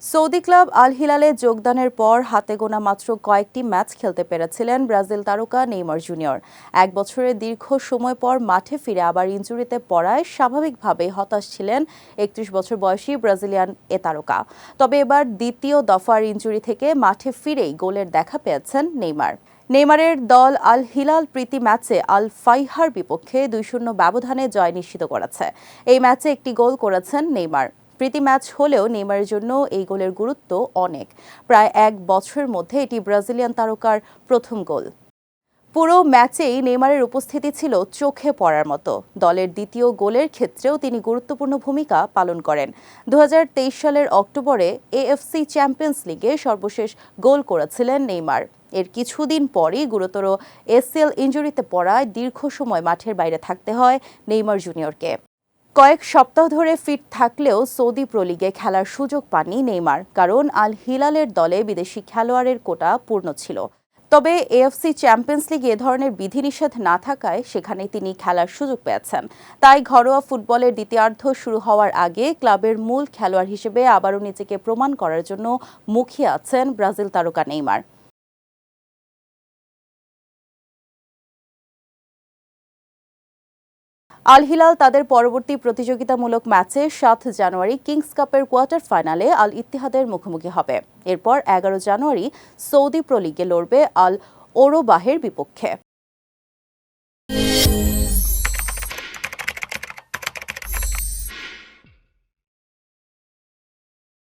Saudi club Al হিলালে যোগদানের পর হাতে গোনা মাত্র কয়েকটি ম্যাচ খেলতে পেরেছিলেন ব্রাজিল তারকা নেইমার জুনিয়র। এক বছরের দীর্ঘ সময় পর মাঠে ফিরে আবার ইনজুরিতে পড়ায় স্বাভাবিকভাবেই হতাশ ছিলেন ৩১ বছর বয়সী ব্রাজিলিয়ান এ তারকা। তবে এবার দ্বিতীয় দফার ইনজুরি থেকে মাঠে ফিরেই গোলের দেখা পেয়েছেন নেইমার। নেইমারের দল আল হিলাল প্রীতি ম্যাচে আল ফাইহার বিপক্ষে ২-০ ব্যবধানে জয় নিশ্চিত করেছে। এই ম্যাচে একটি গোল করেছেন নেইমার। প্রীতি ম্যাচ হলেও নেইমারের জন্য এই গোলের গুরুত্ব অনেক। প্রায় এক বছরের মধ্যে এটি ব্রাজিলিয়ান তারকার প্রথম গোল। পুরো ম্যাচেই নেইমারের উপস্থিতি ছিল চোখে পড়ার মতো। দলের দ্বিতীয় গোলের ক্ষেত্রেও তিনি গুরুত্বপূর্ণ ভূমিকা পালন করেন। ২০২৩ সালের অক্টোবরে এএফসি চ্যাম্পিয়ন্স লিগে সর্বশেষ গোল করেছিলেন নেইমার। এর কিছুদিন পরই গুরুতর এসিএল ইনজুরিতে পড়ায় দীর্ঘ সময় মাঠের বাইরে থাকতে হয় নেইমার জুনিয়রকে। কয়েক সপ্তাহ ধরে ফিট থাকলেও সৌদি প্রো লিগে খেলার সুযোগ পাননি নেইমার, কারণ আল হিলালের দলে বিদেশি খেলোয়াড়ের কোটা পূর্ণ ছিল। তবে এএফসি চ্যাম্পিয়ন্স লিগে এ ধরনের বিধিনিষেধ না থাকায় সেখানে তিনি খেলার সুযোগ পেয়েছেন। তাই ঘরোয়া ফুটবলের দ্বিতীয়ার্ধ শুরু হওয়ার আগে ক্লাবের মূল খেলোয়াড় হিসেবে আবারও নিজেকে প্রমাণ করার জন্য মুখিয়ে আছেন ব্রাজিল তারকা নেইমার। আল হিলাল তাদের পরবর্তী প্রতিযোগিতামূলক ম্যাচে ৭ জানুয়ারি কিংস কাপের কোয়ার্টার ফাইনালে আল ইত্তিহাদের মুখোমুখি হবে। এরপর ১১ জানুয়ারি সৌদি প্রো লিগে লড়বে আল ওরোবাহের বিপক্ষে।